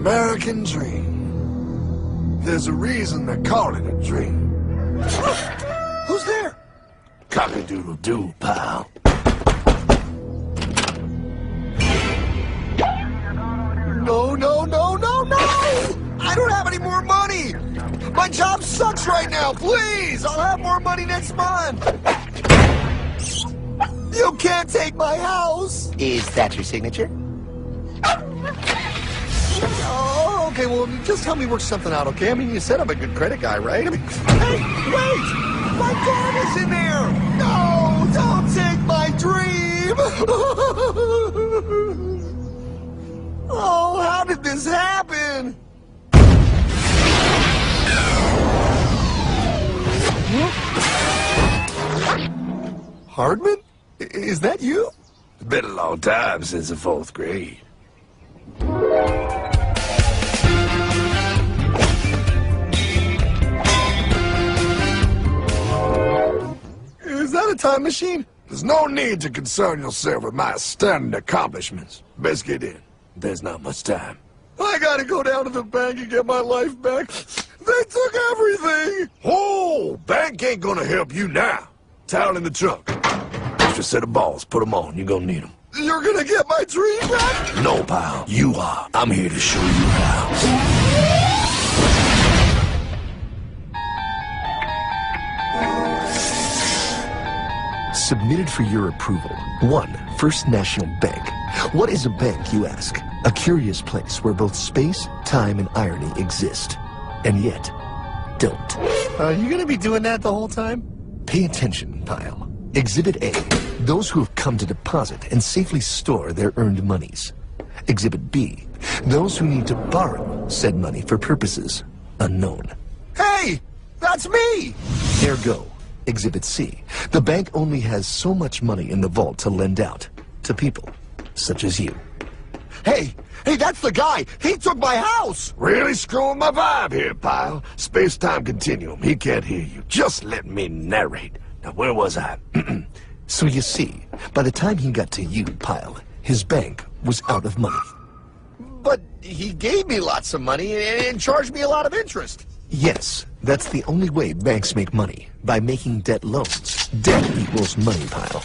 American dream. There's a reason they call it a dream. Who's there? Cock-a-doodle-doo, pal. No, no, no, no, no! I don't have any more money! My job sucks right now, please! I'll have more money next month! You can't take my house! Is that your signature? Oh, okay, well, just help me work something out, okay? I mean, you said I'm a good credit guy, right? I mean, hey, wait! My dog is in there! No, don't take my dream! Oh, how did this happen? Hardman? Is that you? It's been a long time since the 4th grade. Is that a time machine? There's no need to concern yourself with my astounding accomplishments. Best get in. There's not much time. I gotta go down to the bank and get my life back. They took everything! Oh, bank ain't gonna help you now. Towel in the trunk. Extra set of balls. Put them on. You're gonna need them. You're gonna get my dream back? No, pal. You are. I'm here to show you how. Submitted for your approval. 1. First National Bank. What is a bank, you ask? A curious place where both space, time, and irony exist. And yet, don't. Are you gonna be doing that the whole time? Pay attention, pile. Exhibit A. Those who have come to deposit and safely store their earned monies. Exhibit B. Those who need to borrow said money for purposes unknown. Hey! That's me! Ergo. Exhibit C. The bank only has so much money in the vault to lend out to people such as you. Hey! Hey, that's the guy! He took my house! Really screwing my vibe here, pal. Space-time continuum. He can't hear you. Just let me narrate. Now, where was I? So you see, by the time he got to you, pile, his bank was out of money. But he gave me lots of money and charged me a lot of interest. Yes, that's the only way banks make money, by making debt loans. Debt equals money, pile.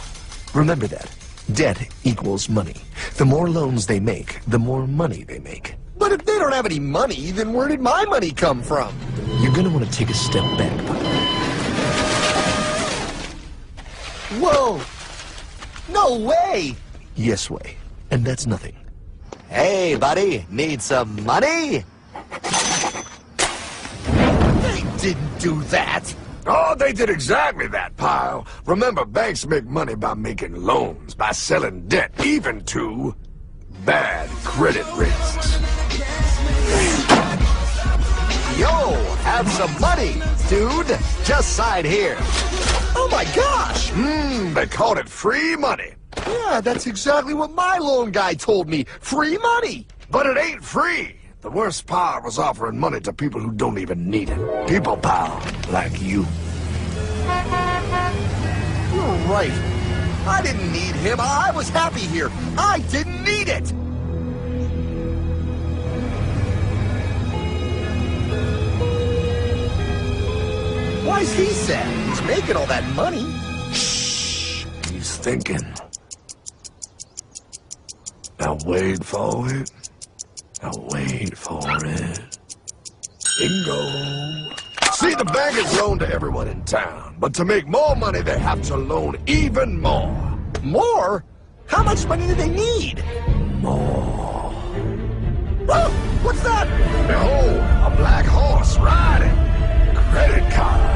Remember that. Debt equals money. The more loans they make, the more money they make. But if they don't have any money, then where did my money come from? You're gonna want to take a step back, pile. Whoa! No way! Yes way. And that's nothing. Hey, buddy, need some money? They didn't do that! Oh, they did exactly that, pal. Remember, banks make money by making loans, by selling debt, even to bad credit risks. Yo, have some money, dude. Just sign here. Oh my gosh! They called it free money. Yeah, that's exactly what my loan guy told me. Free money! But it ain't free. The worst part was offering money to people who don't even need it. People, pal, like you. You're right. I didn't need him. I was happy here. I didn't need it! Why's he sad? He's making all that money. Shh. He's thinking. Now wait for it. Now wait for it. Bingo. See, the bank is loaned to everyone in town, but to make more money, they have to loan even more. More? How much money do they need? More. Oh, what's that? Behold, a black horse riding. Credit card.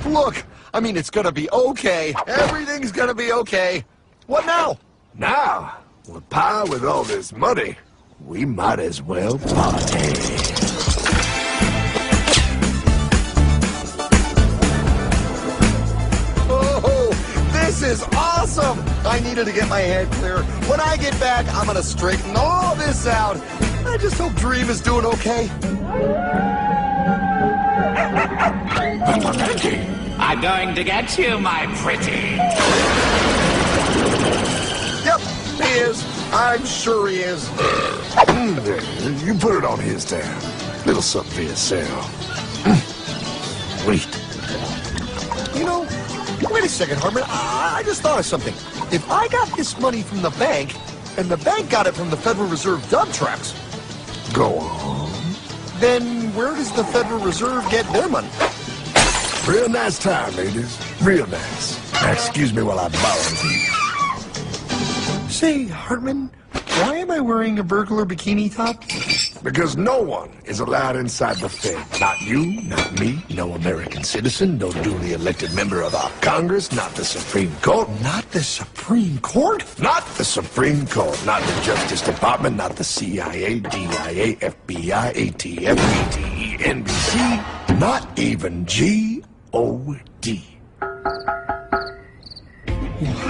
Look, I mean, it's gonna be okay. Everything's gonna be okay. What now? Now, with power with all this money, we might as well party. Oh, this is awesome! awesome! I needed to get my head clear. When I get back, I'm gonna straighten all this out. I just hope Dream is doing okay. I'm going to get you, my pretty. Yep, he is. I'm sure he is. You put it on his tab. Little something for yourself. Wait. You know, wait a second, Harmon. I just thought of something. If I got this money from the bank, and the bank got it from the Federal Reserve dump trucks, Go on. then where does the Federal Reserve get their money? Real nice time, ladies. Real nice. Now, excuse me while I borrow these. Say, Hartman, why am I wearing a burglar bikini top? Because no one is allowed inside the Fed. Not you, not me, no American citizen, no duly elected member of our Congress, not the Supreme Court. Not the Supreme Court? Not the Supreme Court, not the Justice Department, not the CIA, DIA, FBI, ATF, ATE, NBC, not even G.O.D.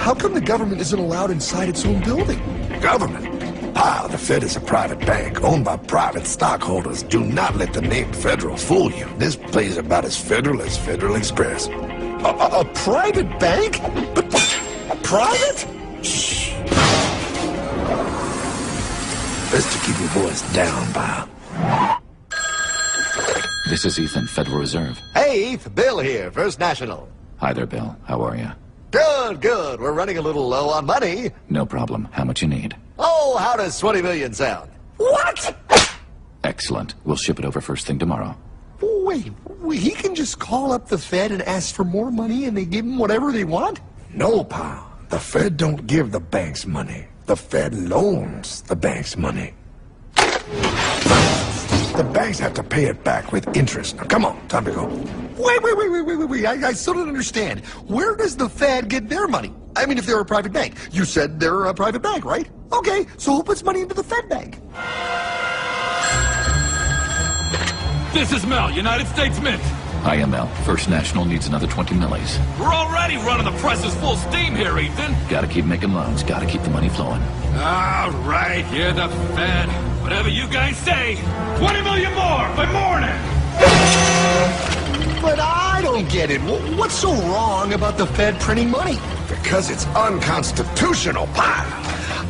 How come the government isn't allowed inside its own building? Government? Ah, the Fed is a private bank owned by private stockholders. Do not let the name Federal fool you. This place is about as federal as Federal Express. A private bank? But private? Shh. Best to keep your voice down, pal. This is Ethan, Federal Reserve. Hey, Eth, Bill here, First National. Hi there, Bill. How are you? Good, good. We're running a little low on money. No problem. How much you need? Oh, how does 20 million sound? What? Excellent. We'll ship it over first thing tomorrow. Wait, he can just call up the Fed and ask for more money and they give him whatever they want? No, pal. The Fed don't give the banks money. The Fed loans the banks money. The banks have to pay it back with interest. Now, come on, time to go. Wait. I still don't understand. Where does the Fed get their money? I mean, if they're a private bank. You said they're a private bank, right? Okay, so who puts money into the Fed bank? This is Mel, United States Mint. IML. First National needs another 20 millis. We're already running the presses full steam here, Ethan. Gotta keep making loans. Gotta keep the money flowing. All right, you're the Fed. Whatever you guys say. 20 million more by morning. But I don't get it. What's so wrong about the Fed printing money? Because it's unconstitutional, pal.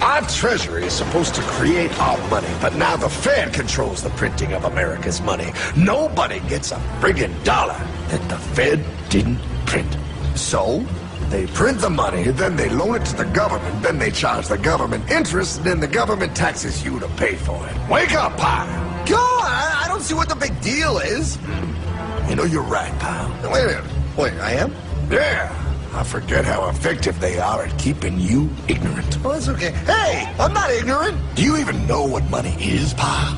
Our Treasury is supposed to create our money, but now the Fed controls the printing of America's money. Nobody gets a friggin' dollar that the Fed didn't print. So? They print the money, then they loan it to the government, then they charge the government interest, and then the government taxes you to pay for it. Wake up, pal! God, I don't see what the big deal is. You know, you're right, pal. Wait a minute. Wait, I am? Yeah. I forget how effective they are at keeping you ignorant. Well, that's okay. Hey, I'm not ignorant. Do you even know what money is, pal?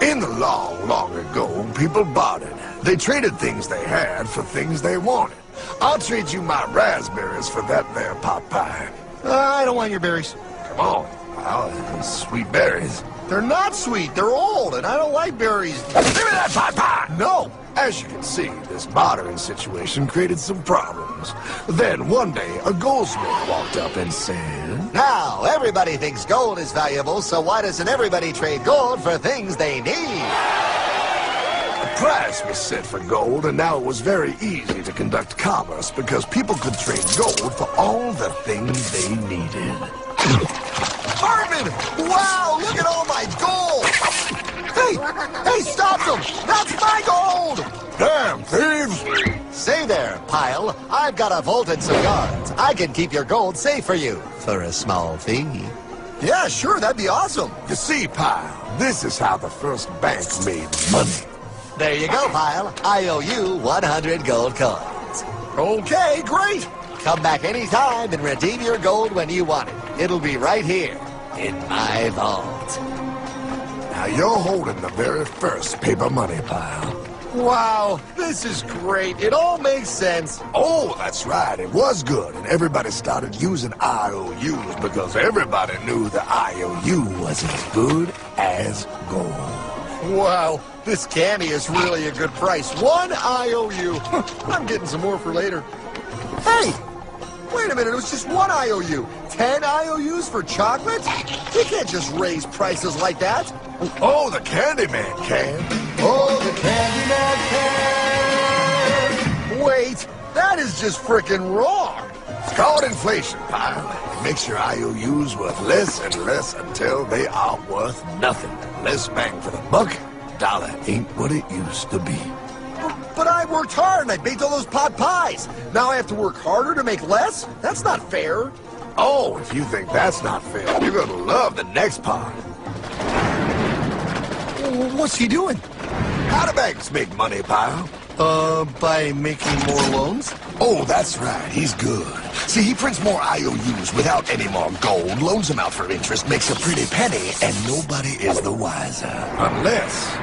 In the long, long ago, people bartered. They traded things they had for things they wanted. I'll trade you my raspberries for that there pot pie. I don't want your berries. Come on, pal. Sweet berries. They're not sweet. They're old, and I don't like berries. Give me that pot pie! No. As you can see, this bartering situation created some problems. Then one day, a goldsmith walked up and said, Now, everybody thinks gold is valuable, so why doesn't everybody trade gold for things they need? a price was set for gold, and now it was very easy to conduct commerce because people could trade gold for all the things they needed. Hartman! Wow, look at all my gold! Hey, stop them! That's my gold! Damn thieves! Say there, Pile. I've got a vault and some guards. I can keep your gold safe for you for a small fee. Yeah, sure, that'd be awesome. You see, pal, this is how the first bank made money. There you go, Pile. I owe you 100 gold coins. Okay, great. Come back anytime and redeem your gold when you want it. It'll be right here in my vault. Now you're holding the very first paper money, pal. Wow, this is great. It all makes sense. Oh, that's right. It was good, and everybody started using IOUs because everybody knew the IOU was as good as gold. Wow, this candy is really a good price. 1 IOU. I'm getting some more for later. Hey! Wait a minute, it was just 1 IOU. 10 IOUs for chocolate? You can't just raise prices like that. Oh, the Candyman can. Oh, the Candyman can. Wait, that is just frickin' wrong. It's called inflation, pal. It makes your IOUs worth less and less until they are worth nothing. Less bang for the buck. Dollar ain't what it used to be. But I worked hard and I baked all those pot pies. Now I have to work harder to make less? That's not fair. Oh, if you think that's not fair, you're gonna love the next part. What's he doing? How do banks make money, pal? By making more loans? Oh, that's right. He's good. See, he prints more IOUs without any more gold, loans them out for interest, makes a pretty penny, and nobody is the wiser. Unless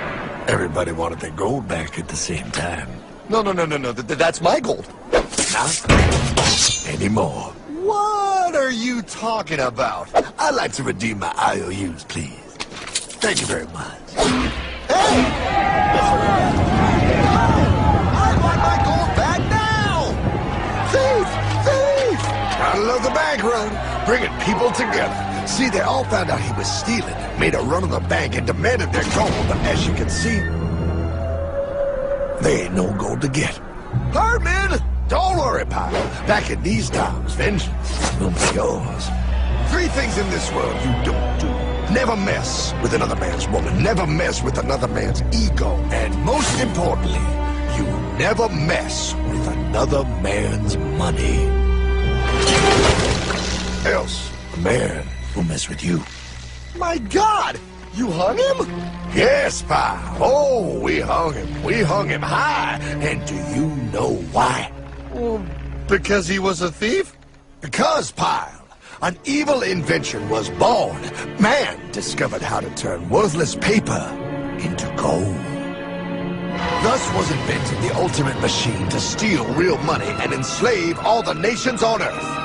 everybody wanted their gold back at the same time. No. That's my gold. Not anymore. What are you talking about? I'd like to redeem my IOUs, please. Thank you very much. Hey! I want my gold back now! Thief! I love the bank run, bringing people together. See, they all found out he was stealing, made a run on the bank, and demanded their gold. But as you can see, there ain't no gold to get. Hardman, don't worry, pal. Back in these times, vengeance will be yours. 3 things in this world you don't do. Never mess with another man's woman. Never mess with another man's ego. And most importantly, you never mess with another man's money. Else, a man will mess with you. My God! You hung him? Yes, pal. Oh, we hung him. We hung him high. And do you know why? Well, because he was a thief? Because, pal, an evil invention was born. Man discovered how to turn worthless paper into gold. Thus was invented the ultimate machine to steal real money and enslave all the nations on Earth.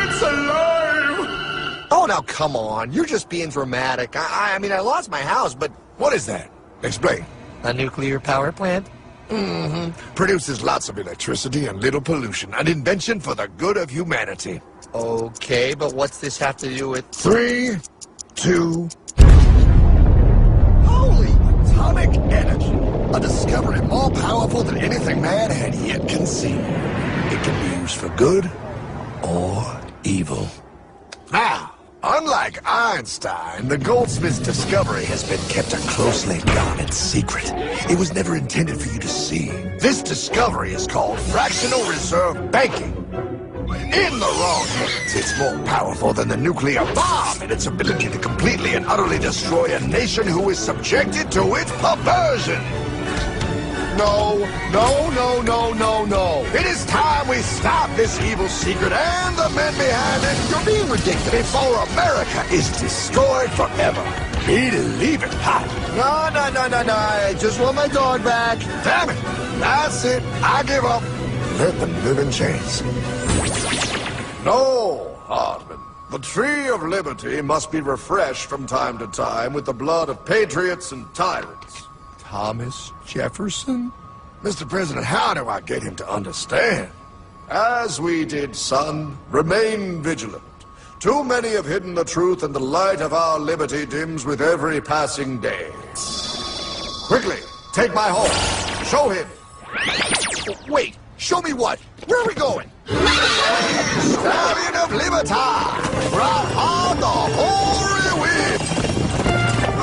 It's alive! Oh, now come on. You're just being dramatic. I mean, I lost my house, but... What is that? Explain. A nuclear power plant? Produces lots of electricity and little pollution. An invention for the good of humanity. Okay, but what's this have to do with... 3, 2... Holy atomic energy! A discovery more powerful than anything man had yet conceived. It can be used for good or evil. Now, unlike Einstein, the goldsmith's discovery has been kept a closely guarded secret. It was never intended for you to see. This discovery is called fractional reserve banking. In the wrong hands, it's more powerful than the nuclear bomb in its ability to completely and utterly destroy a nation who is subjected to its perversion. No. It is time we stop this evil secret and the men behind it. You're being ridiculous. Before America is destroyed forever. Believe it, Pop. No. I just want my dog back. Damn it. That's it. I give up. Let them live in chains. No, Hardman. The tree of liberty must be refreshed from time to time with the blood of patriots and tyrants. Thomas Jefferson? Mr. President, how do I get him to understand? As we did, son, remain vigilant. Too many have hidden the truth, and the light of our liberty dims with every passing day. Quickly, take my horse. Show him. Wait, show me what? Where are we going? Stallion of Liberty! Brought on the hoary wind!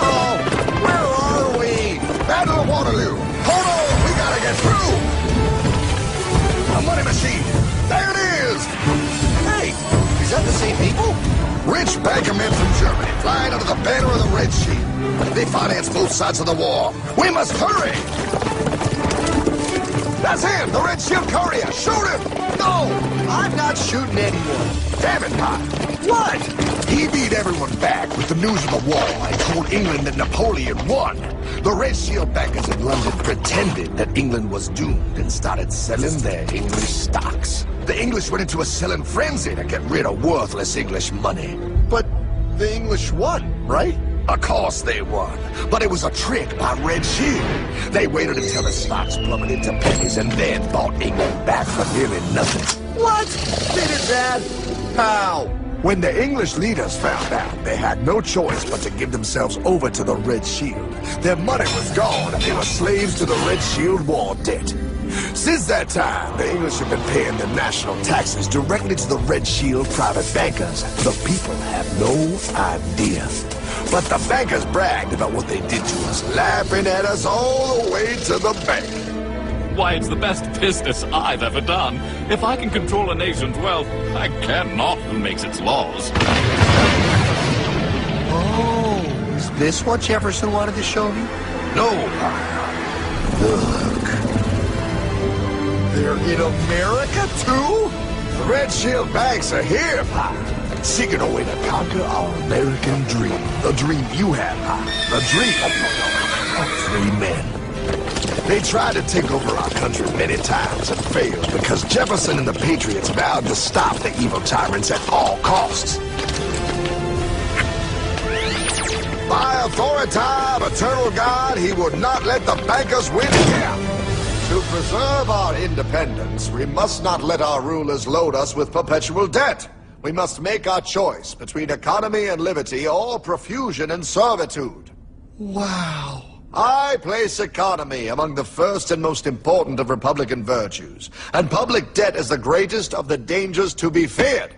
Oh, where are we? Battle of Waterloo! Hold on, we gotta get through! A money machine! There it is! Hey, is that the same people? Rich bankermen from Germany, flying under the banner of the Red Sheet. They finance both sides of the war. We must hurry! That's him, the Red Shield courier! Shoot him! No, I'm not shooting anyone. Damn it, Pop! What? He beat everyone back with the news of the war and told England that Napoleon won. The Red Shield bankers in London pretended that England was doomed and started selling their English stocks. The English went into a selling frenzy to get rid of worthless English money. But the English won, right? Of course they won, but it was a trick by Red Shield. They waited until the stocks plummeted to pennies and then bought England back for nearly nothing. What? They did that? How? When the English leaders found out, they had no choice but to give themselves over to the Red Shield. Their money was gone and they were slaves to the Red Shield war debt. Since that time, the English have been paying their national taxes directly to the Red Shield private bankers. The people have no idea. But the bankers bragged about what they did to us, laughing at us all the way to the bank. Why, it's the best business I've ever done. If I can control a nation's wealth, I care not who makes its laws. Oh, is this what Jefferson wanted to show me? No, look. They're in America, too? The Red Shield banks are here, Pop. Seeking a way to conquer our American dream. The dream you have, Pop. The dream of free men. They tried to take over our country many times and failed because Jefferson and the Patriots vowed to stop the evil tyrants at all costs. By authority of eternal God, he would not let the bankers win again. To preserve our independence, we must not let our rulers load us with perpetual debt. We must make our choice between economy and liberty or profusion and servitude. Wow. I place economy among the first and most important of Republican virtues, and public debt is the greatest of the dangers to be feared.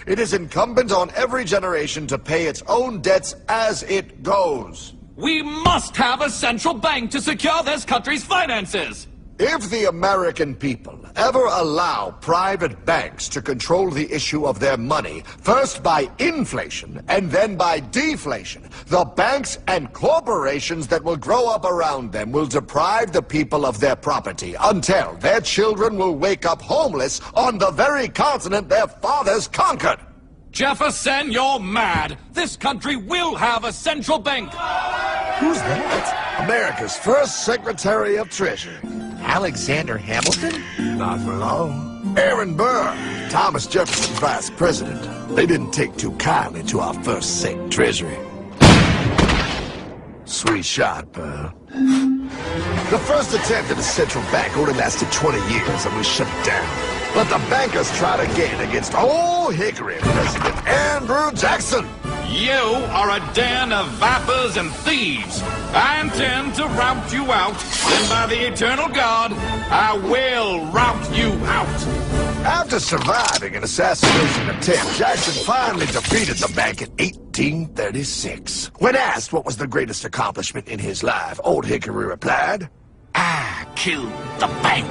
It is incumbent on every generation to pay its own debts as it goes. We must have a central bank to secure this country's finances. If the American people ever allow private banks to control the issue of their money, first by inflation and then by deflation, the banks and corporations that will grow up around them will deprive the people of their property until their children will wake up homeless on the very continent their fathers conquered. Jefferson, you're mad. This country will have a central bank. Who's that? America's first Secretary of Treasury. Alexander Hamilton? Not for long. Aaron Burr, Thomas Jefferson's vice president. They didn't take too kindly to our first Sec Treasury. Sweet shot, Burr. The first attempt at a central bank only lasted 20 years and we shut it down. But the bankers tried again against Old Hickory President Andrew Jackson. You are a den of vipers and thieves. I intend to rout you out, and by the eternal God, I will rout you out. After surviving an assassination attempt, Jackson finally defeated the bank in 1836. When asked what was the greatest accomplishment in his life, Old Hickory replied, I killed the bank.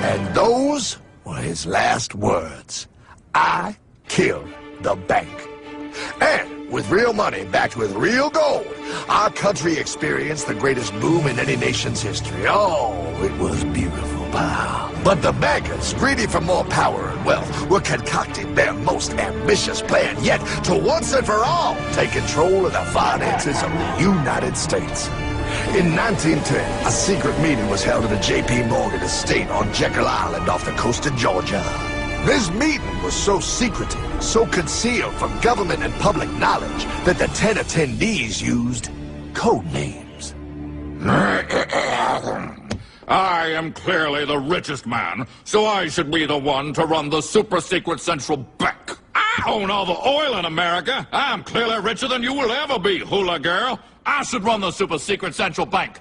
And those were his last words. I killed the bank. And with real money backed with real gold, our country experienced the greatest boom in any nation's history. Oh, it was beautiful, pal. But the bankers, greedy for more power and wealth, were concocting their most ambitious plan yet to once and for all take control of the finances of the United States. In 1910, a secret meeting was held at a J.P. Morgan estate on Jekyll Island off the coast of Georgia. This meeting was so secretive, so concealed from government and public knowledge that the 10 attendees used code names. I am clearly the richest man, so I should be the one to run the super-secret central bank. I own all the oil in America. I'm clearly richer than you will ever be, hula girl. I should run the super-secret central bank.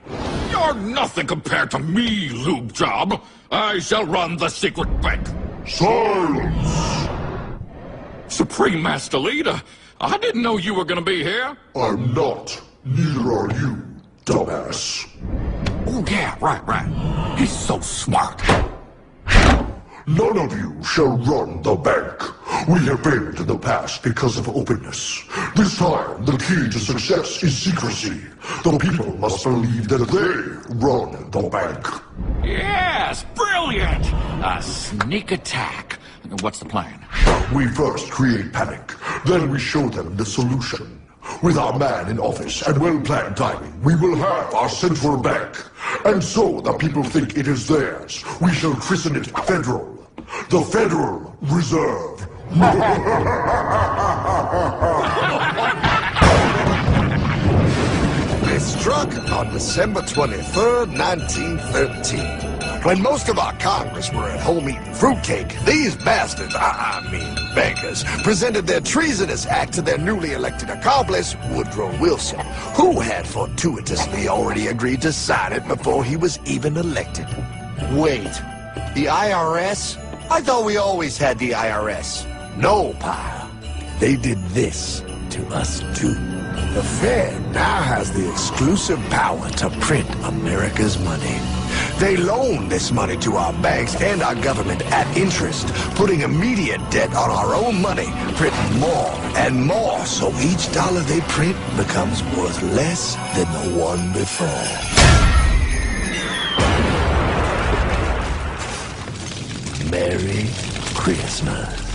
You're nothing compared to me, lube job. I shall run the secret bank. Silence! Supreme Master Leader, I didn't know you were gonna be here. I'm not. Neither are you, dumbass. Oh, yeah, right. He's so smart. None of you shall run the bank. We have failed in the past because of openness. This time, the key to success is secrecy. The people must believe that they run the bank. Yes, brilliant. A sneak attack. What's the plan? We first create panic, then we show them the solution. With our man in office and well-planned timing, we will have our central bank. And so the people think it is theirs. We shall christen it Federal. The Federal Reserve. It struck on December 23rd, 1913. When most of our Congress were at home eating fruitcake, these bastards, I mean bankers, presented their treasonous act to their newly elected accomplice, Woodrow Wilson, who had fortuitously already agreed to sign it before he was even elected. Wait, the IRS? I thought we always had the IRS. No, pal. They did this to us too. The Fed now has the exclusive power to print America's money. They loan this money to our banks and our government at interest, putting immediate debt on our own money, printing more and more, so each dollar they print becomes worth less than the one before. Merry Christmas.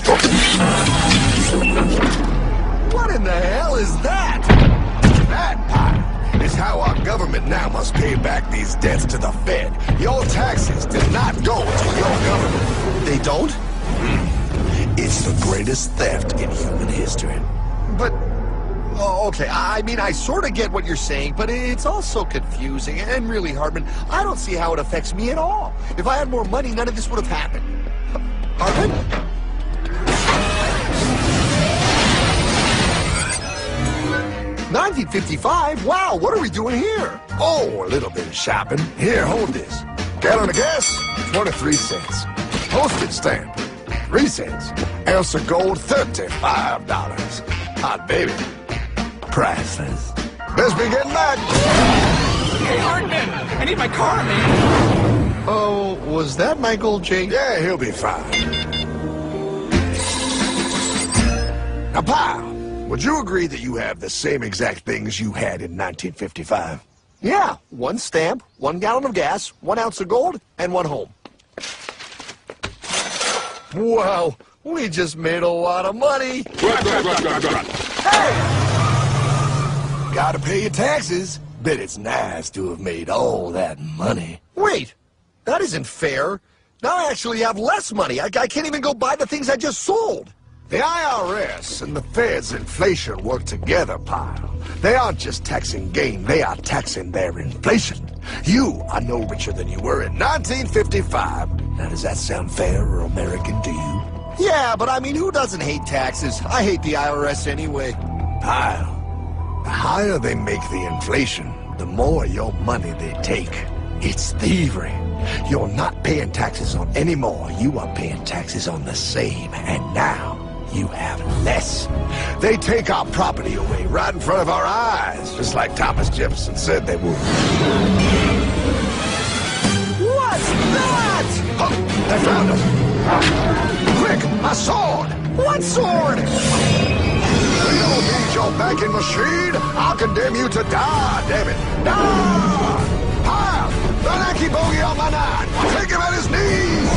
What in the hell is that? That pile is how our government now must pay back these debts to the Fed. Your taxes did not go to your government. They don't? It's the greatest theft in human history. But, oh, okay, I mean, I sort of get what you're saying, but it's also confusing. And really, Hartman, I don't see how it affects me at all. If I had more money, none of this would have happened. Hartman? 1955? Wow, what are we doing here? Oh, a little bit of shopping. Here, hold this. Gallon of gas, 23 cents. Postage stamp, 3 cents. Ounce of gold, $35. Hot baby. Priceless. Best be getting back. Hey, Hartman! I need my car, man! Oh, was that my gold chain? Yeah, he'll be fine. Now, pal, would you agree that you have the same exact things you had in 1955? Yeah, 1 stamp, 1 gallon of gas, 1 ounce of gold, and 1 home. Wow, we just made a lot of money. Hey! Gotta pay your taxes. Bet it's nice to have made all that money. Wait, that isn't fair. Now I actually have less money. I can't even go buy the things I just sold. The IRS and the Fed's inflation work together, pal. They aren't just taxing gain, they are taxing their inflation. You are no richer than you were in 1955. Now, does that sound fair or American to you? Yeah, but I mean, who doesn't hate taxes? I hate the IRS anyway. Pal, the higher they make the inflation, the more your money they take. It's thievery. You're not paying taxes on any more. You are paying taxes on the same, and now you have less. They take our property away right in front of our eyes, just like Thomas Jefferson said they would. What's that? Oh, they found us. Quick, a sword! What sword? We don't need your banking machine. I'll condemn you to die, damn it. Die! Pile! The Nike bogey on my 9. Take him at his knees!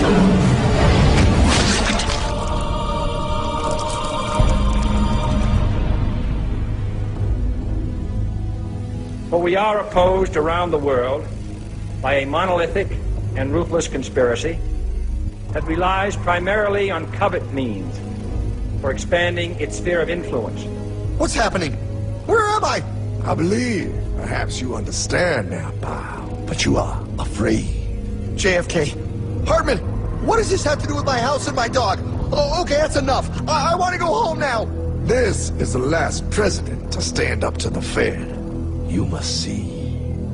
For we are opposed around the world by a monolithic and ruthless conspiracy that relies primarily on covert means for expanding its sphere of influence. What's happening? Where am I? I believe perhaps you understand now, pal, but you are afraid. JFK. Hartman, what does this have to do with my house and my dog? Oh, okay, that's enough. I want to go home now. This is the last president to stand up to the Fed. You must see.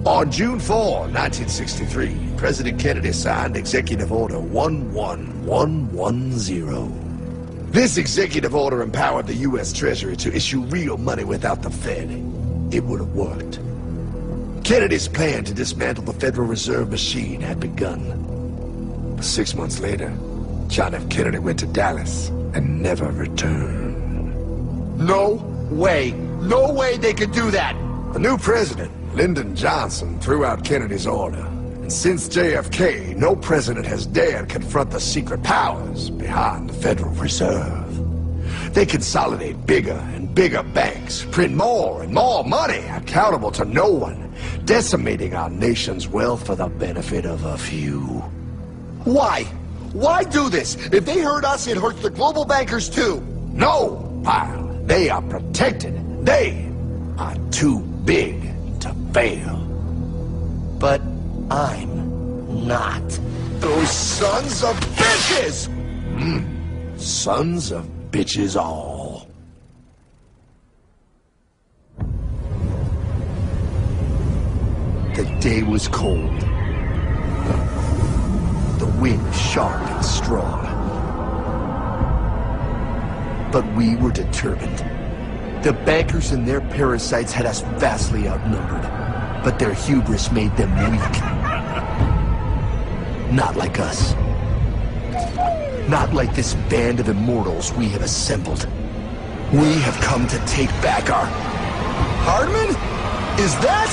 On June 4, 1963, President Kennedy signed Executive Order 11110. This executive order empowered the U.S. Treasury to issue real money without the Fed. It would have worked. Kennedy's plan to dismantle the Federal Reserve machine had begun. But 6 months later, John F. Kennedy went to Dallas and never returned. No way. No way they could do that. The new president, Lyndon Johnson, threw out Kennedy's order. And since JFK, no president has dared confront the secret powers behind the Federal Reserve. They consolidate bigger and bigger banks, print more and more money, accountable to no one, decimating our nation's wealth for the benefit of a few. Why? Why do this? If they hurt us, it hurts the global bankers too. No, pal. They are protected. They are too big to fail. But I'm not. Those sons of bitches! Sons of bitches all. The day was cold. The wind sharp and strong. But we were determined. The bankers and their parasites had us vastly outnumbered, but their hubris made them weak. Not like us. Not like this band of immortals we have assembled. We have come to take back our... Hardman? Is that...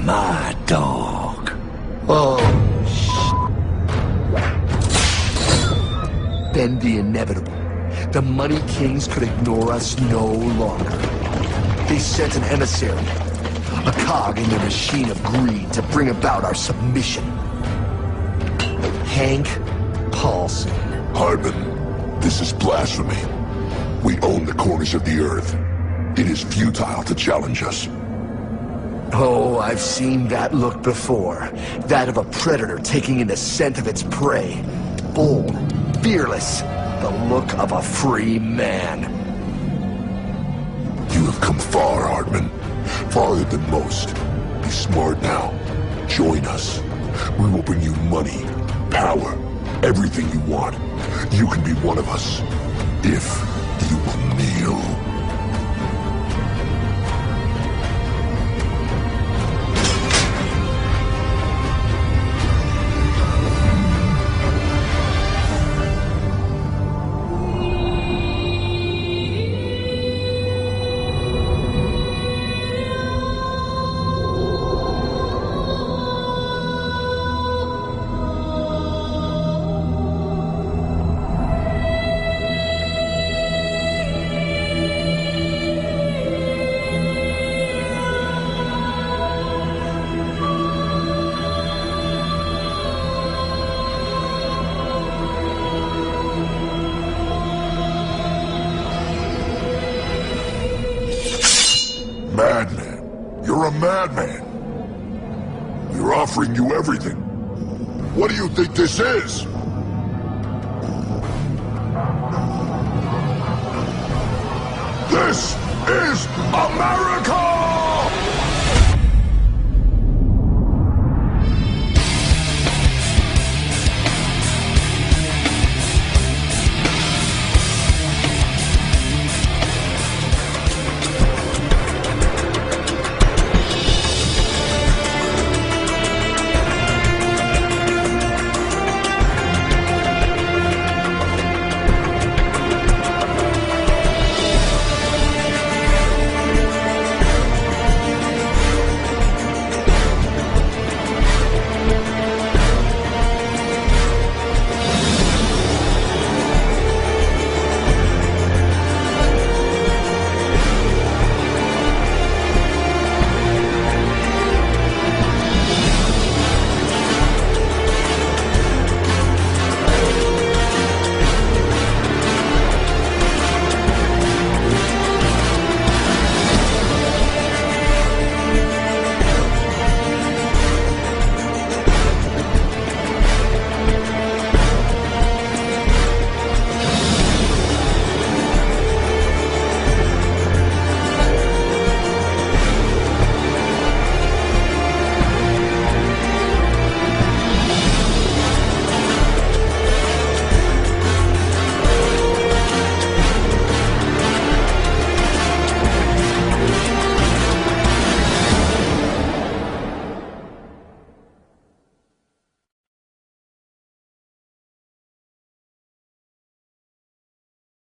My dog. Oh, Then the inevitable. The Money Kings could ignore us no longer. They sent an emissary, a cog in their machine of greed to bring about our submission. Hank Paulson. Hardman, this is blasphemy. We own the corners of the earth. It is futile to challenge us. Oh, I've seen that look before. That of a predator taking in the scent of its prey. Bold, fearless, the look of a free man. You have come far, Hardman. Farther than most. Be smart now. Join us. We will bring you money, power, everything you want. You can be one of us, if you will kneel. Madman. You're a madman. We're offering you everything. What do you think this is? This is America!